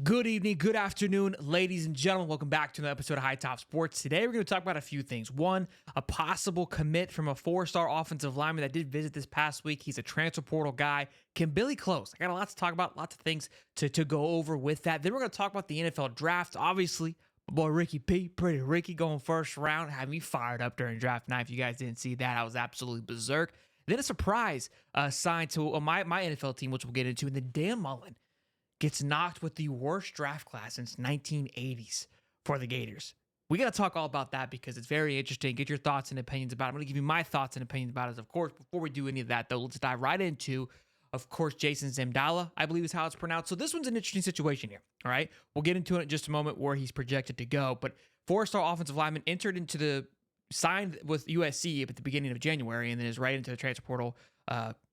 Good evening, good afternoon, ladies and gentlemen. Welcome back to another episode of Hightop Sports. Today, we're going to talk about a few things. One, a possible commit from a four-star offensive lineman that did visit this past week. He's a transfer portal guy. Can Billy close? I got a lot to talk about, lots of things to go over with that. Then we're going to talk about the NFL draft. Obviously, my boy Ricky P, Pretty Ricky, going first round, had me fired up during draft night. If you guys didn't see that, I was absolutely berserk. Then a surprise signed to my NFL team, which we'll get into, and then Dan Mullen gets knocked with the worst draft class since 1980s for the Gators. We got to talk all about that because it's very interesting. Get your thoughts and opinions about it. I'm going to give you my thoughts and opinions about it. Of course, before we do any of that, though, let's dive right into, of course, Jason Zamdala, I believe is how it's pronounced. So this one's an interesting situation here, all right? We'll get into it in just a moment where he's projected to go. But four-star offensive lineman signed with USC at the beginning of January and then is right into the transfer portal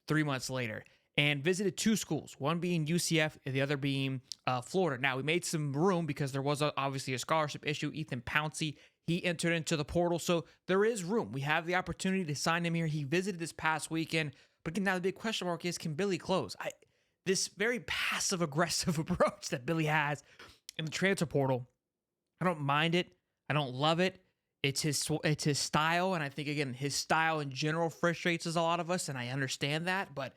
3 months later, and visited two schools, one being UCF and the other being Florida. Now, we made some room because there was obviously a scholarship issue. Ethan Pouncey, he entered into the portal, so there is room. We have the opportunity to sign him here. He visited this past weekend, but again, now the big question mark is, can Billy close? This very passive-aggressive approach that Billy has in the transfer portal, I don't mind it. I don't love it. It's his style, and I think, again, his style in general frustrates a lot of us, and I understand that, but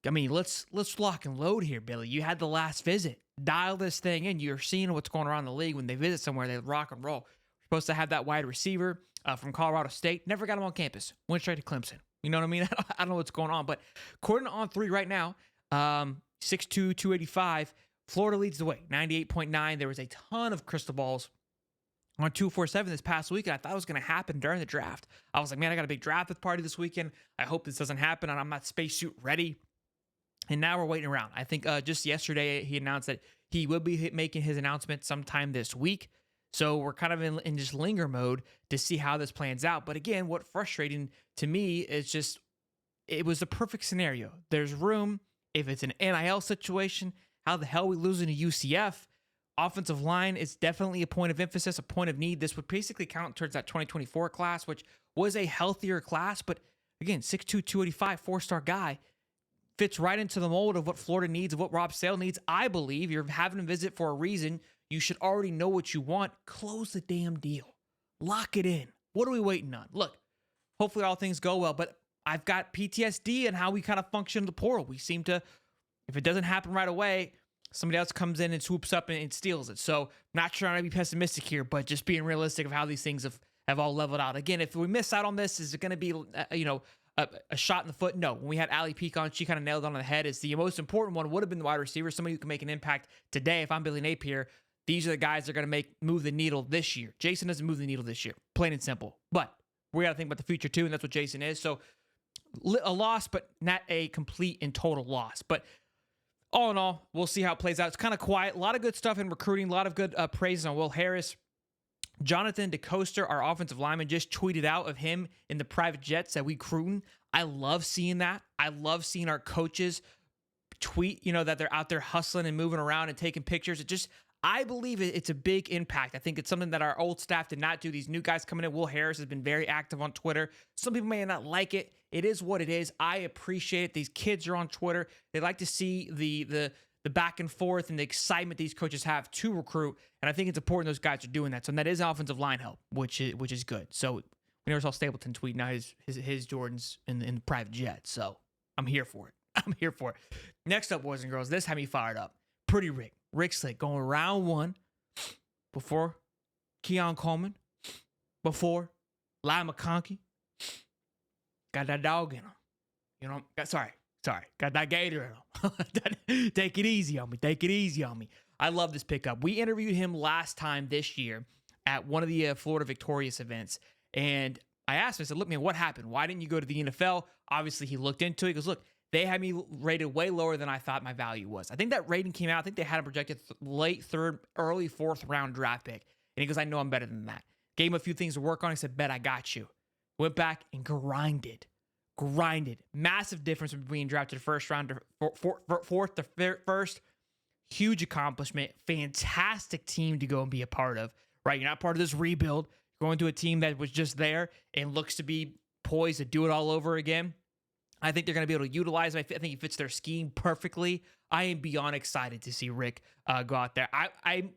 I mean, let's lock and load here, Billy. You had the last visit. Dial this thing in. You're seeing what's going around the league. When they visit somewhere, they rock and roll. We're supposed to have that wide receiver from Colorado State. Never got him on campus. Went straight to Clemson. You know what I mean? I don't know what's going on. But according to On3 right now, 6'2", 285, Florida leads the way, 98.9. There was a ton of crystal balls on 247 this past week, and I thought it was going to happen during the draft. I was like, man, I got a big draft party this weekend. I hope this doesn't happen, and I'm not spacesuit ready. And now we're waiting around. I think just yesterday he announced that he will be making his announcement sometime this week. So we're kind of in just linger mode to see how this plans out. But again, what's frustrating to me is just it was the perfect scenario. There's room. If it's an NIL situation, how the hell are we losing to UCF? Offensive line is definitely a point of emphasis, a point of need. This would basically count towards that 2024 class, which was a healthier class. But again, 6'2", 285, four-star guy. Fits right into the mold of what Florida needs, of what Rob Sale needs. I believe you're having him visit for a reason. You should already know what you want. Close the damn deal. Lock it in. What are we waiting on? Look, hopefully all things go well, but I've got PTSD and how we kind of function in the portal. We seem to, if it doesn't happen right away, somebody else comes in and swoops up and steals it. So not trying to be pessimistic here, but just being realistic of how these things have all leveled out. Again, if we miss out on this, is it going to be, a shot in the foot? No. When we had Allie Peak on, she kind of nailed it on the head. It's the most important one would have been the wide receiver, somebody who can make an impact today. If I'm Billy Napier, these are the guys that are going to move the needle this year. Jason doesn't move the needle this year, plain and simple. But we got to think about the future too, and that's what Jason is. So a loss, but not a complete and total loss. But all in all, we'll see how it plays out. It's kind of quiet. A lot of good stuff in recruiting. A lot of good praises on Will Harris. Jonathan DeCoster, our offensive lineman, just tweeted out of him in the private jets that we cruising. I love seeing that. I love seeing our coaches tweet, that they're out there hustling and moving around and taking pictures. I believe it's a big impact. I think it's something that our old staff did not do. These new guys coming in, Will Harris has been very active on Twitter. Some people may not like it. It is what it is. I appreciate it. These kids are on Twitter. They like to see the back and forth and the excitement these coaches have to recruit. And I think it's important those guys are doing that. So that is offensive line help, which is good. So we never saw Stapleton tweet now his Jordans in the private jet. So I'm here for it. Next up, boys and girls, this had me fired up. Pretty Rick Slick going round one before Keon Coleman, before Lai McConkey. Got that dog in him. Got that gator in him. Take it easy on me. I love this pickup. We interviewed him last time this year at one of the Florida Victorious events. And I asked him, I said, look, man, what happened? Why didn't you go to the NFL? Obviously, he looked into it. He goes, look, they had me rated way lower than I thought my value was. I think that rating came out. I think they had him projected late third, early fourth round draft pick. And he goes, I know I'm better than that. Gave him a few things to work on. He said, bet I got you. Went back and grinded. Massive difference between being drafted first round to fourth to first. Huge accomplishment. Fantastic team to go and be a part of, right? You're not part of this rebuild. You're going to a team that was just there and looks to be poised to do it all over again. I think they're going to be able to utilize him. I think he fits their scheme perfectly. I am beyond excited to see Rick go out there. I'm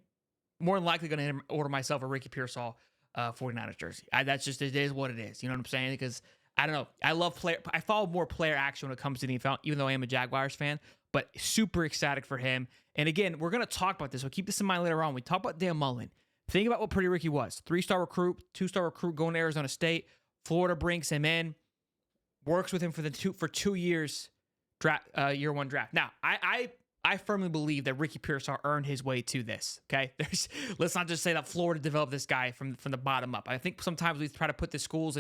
more than likely going to order myself a Ricky Pearsall 49ers jersey. That's just, it is what it is. You know what I'm saying? Because I don't know. I follow more player action when it comes to the NFL, even though I am a Jaguars fan, but super excited for him. And again, we're going to talk about this. So keep this in mind later on. We talk about Dan Mullen. Think about what Pretty Ricky was. 3-star recruit, 2-star recruit going to Arizona State. Florida brings him in, works with him for 2 years, year one draft. Now, I firmly believe that Ricky Pearsall earned his way to this. Okay, let's not just say that Florida developed this guy from the bottom up. I think sometimes we try to put the schools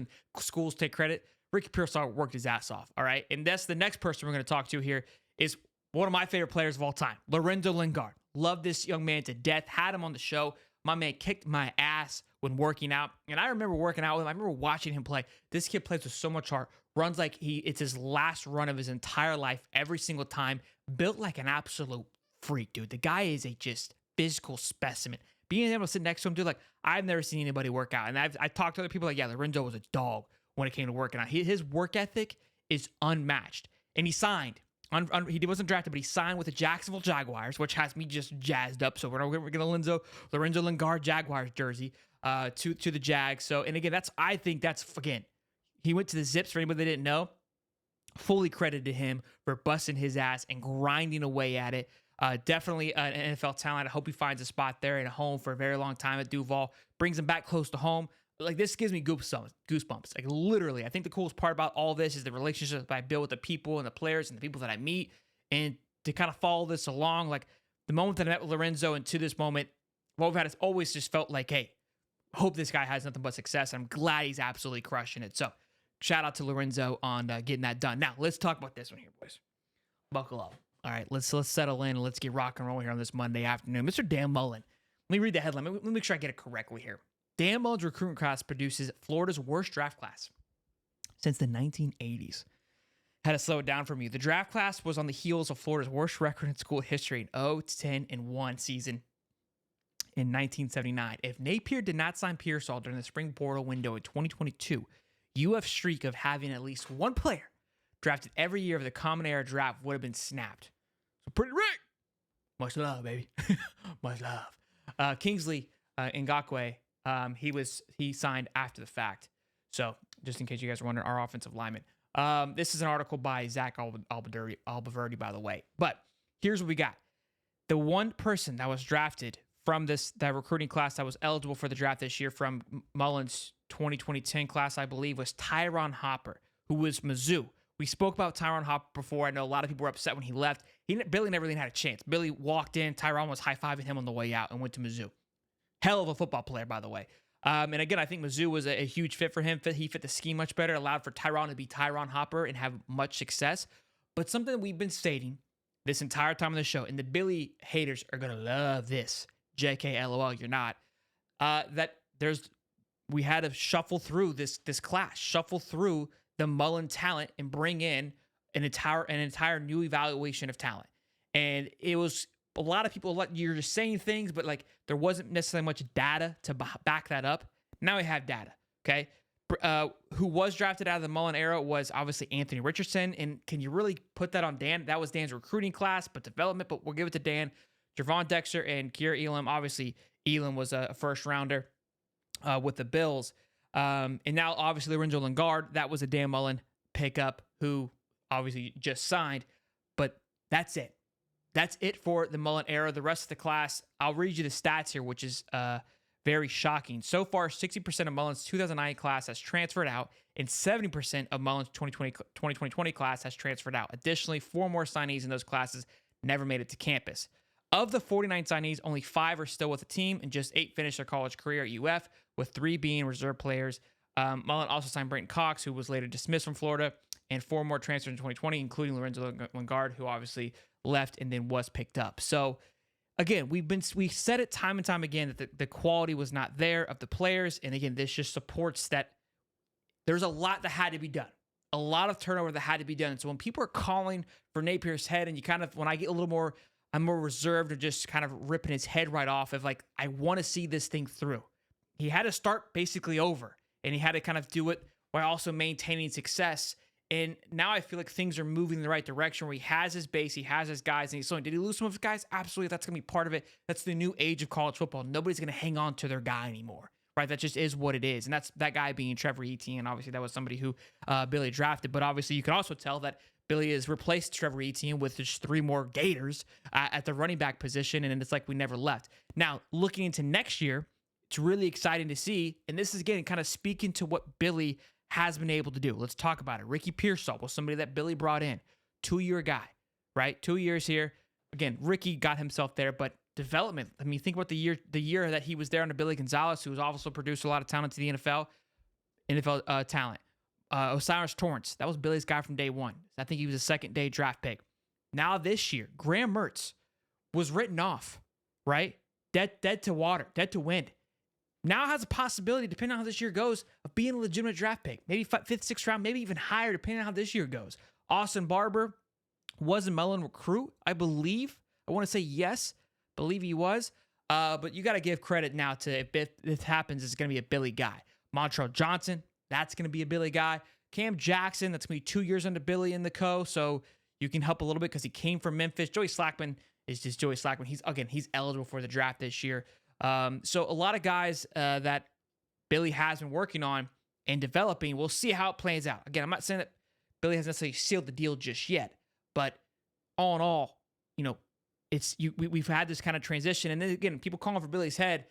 take credit. Ricky Pearsall worked his ass off. All right, and that's the next person we're going to talk to here is one of my favorite players of all time, Lorenzo Lingard. Love this young man to death. Had him on the show. My man kicked my ass when working out. And I remember working out with him. I remember watching him play. This kid plays with so much heart. Runs like it's his last run of his entire life every single time. Built like an absolute freak, dude. The guy is a just physical specimen. Being able to sit next to him, dude, like I've never seen anybody work out. And I talked to other people like, yeah, Lorenzo was a dog when it came to working out. His work ethic is unmatched. And he signed. He wasn't drafted, but he signed with the Jacksonville Jaguars, which has me just jazzed up. So we're going to Lorenzo Lingard Jaguars jersey to the Jags. So, and again, I think that's he went to the Zips. For anybody that didn't know, fully credit to him for busting his ass and grinding away at it. Definitely an NFL talent. I hope he finds a spot there and a home for a very long time at Duval. Brings him back close to home. Like, this gives me goosebumps. Like, literally, I think the coolest part about all this is the relationships I build with the people and the players and the people that I meet. And to kind of follow this along, like the moment that I met with Lorenzo and to this moment, what we've had has always just felt like, hey, hope this guy has nothing but success. I'm glad he's absolutely crushing it. So shout out to Lorenzo on getting that done. Now, let's talk about this one here, boys. Buckle up. All right, let's settle in and let's get rock and roll here on this Monday afternoon. Mr. Dan Mullen. Let me read the headline. Let me make sure I get it correctly here. Dan Mullens Recruiting class produces Florida's worst draft class since the 1980s. Had to slow it down from you. The draft class was on the heels of Florida's worst record in school history, an 0-10-1 season in 1979. If Napier did not sign Pearsall during the spring portal window in 2022, UF streak of having at least one player drafted every year of the Common Era draft would have been snapped. So Pretty Rick, much love, baby, much love. Kingsley Ngakwe. He signed after the fact. So just in case you guys are wondering, our offensive lineman. This is an article by Zach Albaverdi, by the way. But here's what we got. The one person that was drafted from that recruiting class that was eligible for the draft this year from Mullen's 2020-10 class, I believe, was Tyron Hopper, who was Mizzou. We spoke about Tyron Hopper before. I know a lot of people were upset when he left. Billy never really had a chance. Billy walked in. Tyron was high-fiving him on the way out and went to Mizzou. Hell of a football player, by the way. And again, I think Mizzou was a huge fit for him. He fit the scheme much better, allowed for Tyron to be Tyron Hopper and have much success. But something that we've been stating this entire time on the show, and the Billy haters are going to love this. JK, LOL, you're not. We had to shuffle through this class, shuffle through the Mullen talent and bring in an entire new evaluation of talent. And it was a lot of people, you're just saying things, but like there wasn't necessarily much data to back that up. Now we have data, okay? Who was drafted out of the Mullen era was obviously Anthony Richardson. And can you really put that on Dan? That was Dan's recruiting class, but development, but we'll give it to Dan. Javon Dexter and Kier Elam. Obviously, Elam was a first rounder with the Bills. And now, obviously, Lorenzo Lingard, that was a Dan Mullen pickup who obviously just signed. But that's it. That's it for the Mullen era. The rest of the class, I'll read you the stats here, which is very shocking. So far, 60% of Mullen's 2009 class has transferred out, and 70% of Mullen's 2020 class has transferred out. Additionally, 4 more signees in those classes never made it to campus. Of the 49 signees, only 5 are still with the team, and just 8 finished their college career at UF, with 3 being reserve players. Mullen also signed Brayton Cox, who was later dismissed from Florida, and 4 more transferred in 2020, including Lorenzo Lingard, who obviously left and then was picked up. So again, we said it time and time again that the quality was not there of the players. And again, this just supports that there's a lot that had to be done. A lot of turnover that had to be done. So when people are calling for Napier's head, and when I get a little more, I'm more reserved or just kind of ripping his head right off of like, I want to see this thing through. He had to start basically over, and he had to kind of do it while also maintaining success And now I feel like things are moving in the right direction where he has his base, he has his guys, and he's slowing. Did he lose some of his guys? Absolutely. That's going to be part of it. That's the new age of college football. Nobody's going to hang on to their guy anymore, right? That just is what it is. And that's that guy being Trevor Etienne. Obviously, that was somebody who Billy drafted. But obviously, you can also tell that Billy has replaced Trevor Etienne with just 3 more Gators at the running back position, and it's like we never left. Now, looking into next year, it's really exciting to see. And this is, again, kind of speaking to what Billy has been able to do. Let's talk about it. Ricky Pearsall was somebody that Billy brought in. 2-year guy, right? 2 years here. Again, Ricky got himself there, but development. I mean, think about the year that he was there under Billy Gonzalez, who was also produced a lot of talent to the NFL talent. Osiris Torrance, that was Billy's guy from day one. I think he was a second-day draft pick. Now this year, Graham Mertz was written off, right? Dead to water, dead to wind. Now has a possibility, depending on how this year goes, of being a legitimate draft pick. Maybe 5th, 6th round, maybe even higher, depending on how this year goes. Austin Barber was a Mullen recruit, I believe. I want to say yes. Believe he was. But you got to give credit now to, if this happens, it's going to be a Billy guy. Montrell Johnson, that's going to be a Billy guy. Cam Jackson, that's going to be 2 years under Billy in the co. So you can help a little bit because he came from Memphis. Joey Slackman is just Joey Slackman. He's eligible for the draft this year. So a lot of guys that Billy has been working on and developing. We'll see how it plays out. Again, I'm not saying that Billy has necessarily sealed the deal just yet, but all in all, we've had this kind of transition. And then again, people calling for Billy's head.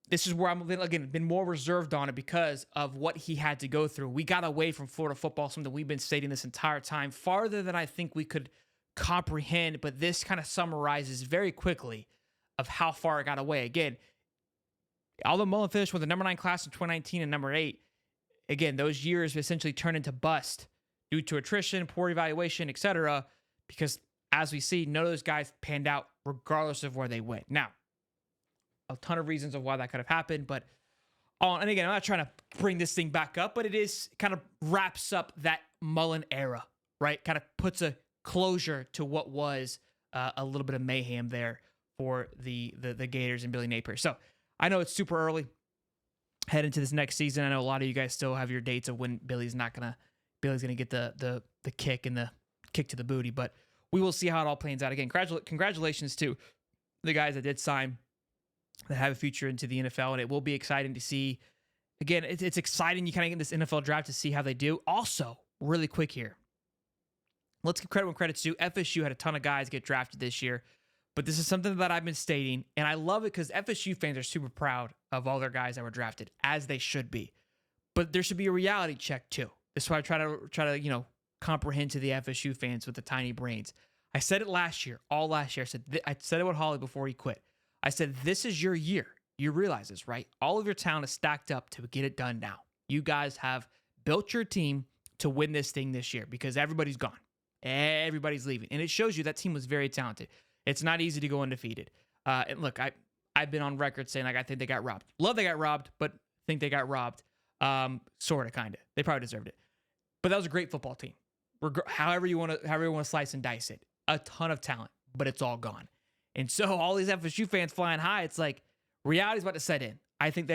This is where I'm, again, been more reserved on it because of what he had to go through. We got away from Florida football, something we've been stating this entire time, farther than I think we could comprehend. But this kind of summarizes very quickly of how far it got away. Again, although Mullen finished with the number 9 class in 2019 and number 8, again, those years essentially turned into bust due to attrition, poor evaluation, etc. Because as we see, none of those guys panned out regardless of where they went. Now, a ton of reasons of why that could have happened, but and again, I'm not trying to bring this thing back up, but it is kind of wraps up that Mullen era, right? Kind of puts a closure to what was a little bit of mayhem there for the Gators and Billy Napier. So I know it's super early. Head into this next season. I know a lot of you guys still have your dates of when Billy's gonna get the kick and the kick to the booty, but we will see how it all plans out. Again, congratulations to the guys that did sign, that have a future into the NFL, and it will be exciting to see. Again, it's exciting. You kind of get this NFL draft to see how they do. Also, really quick here, let's give credit when credit's due. FSU had a ton of guys get drafted this year. But this is something that I've been stating, and I love it because FSU fans are super proud of all their guys that were drafted, as they should be. But there should be a reality check too. This is why I try to comprehend to the FSU fans with the tiny brains. I said it last year, all last year. I said it with Holly before he quit. I said, this is your year. You realize this, right? All of your talent is stacked up to get it done now. You guys have built your team to win this thing this year because everybody's gone. Everybody's leaving. And it shows you that team was very talented. It's not easy to go undefeated. And look, I've been on record saying, I think they got robbed. Love they got robbed, but think they got robbed. Sort of, kind of. They probably deserved it. But that was a great football team. However you want to slice and dice it. A ton of talent, but it's all gone. And so all these FSU fans flying high, it's like reality's about to set in. I think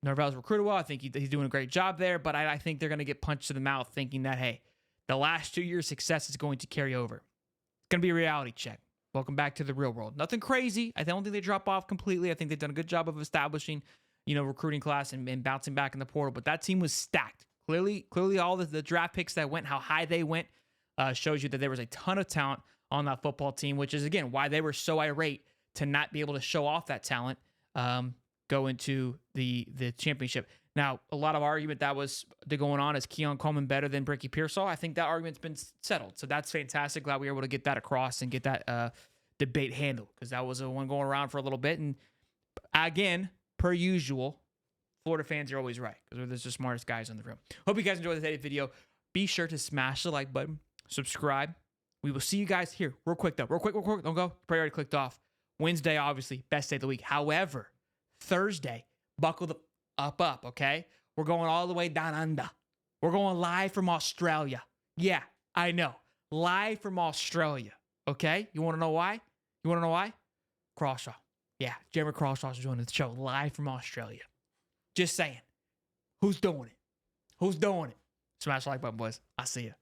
Norvell's recruited well. I think he's doing a great job there, but I think they're going to get punched in the mouth thinking that, hey, the last 2 years' success is going to carry over. It's going to be a reality check. Welcome back to the real world. Nothing crazy. I don't think they drop off completely. I think they've done a good job of establishing, recruiting class and bouncing back in the portal. But that team was stacked. Clearly all the draft picks that went, how high they went, shows you that there was a ton of talent on that football team, which is, again, why they were so irate to not be able to show off that talent go into the championship. Now, a lot of argument that was going on, is Keon Coleman better than Ricky Pearsall? I think that argument's been settled. So that's fantastic. Glad we were able to get that across and get that debate handled, because that was the one going around for a little bit. And again, per usual, Florida fans are always right because they're the smartest guys in the room. Hope you guys enjoyed this video. Be sure to smash the like button, subscribe. We will see you guys here. Real quick, though. Real quick. Don't go. Probably already clicked off. Wednesday, obviously, best day of the week. However, Thursday, buckle the up, okay? We're going all the way down under. We're going live from Australia. Yeah, I know. Live from Australia, okay? You want to know why? Crawshaw. Yeah, Jeremy Crawshaw's joining the show live from Australia. Just saying. Who's doing it? Smash the like button, boys. I'll see you.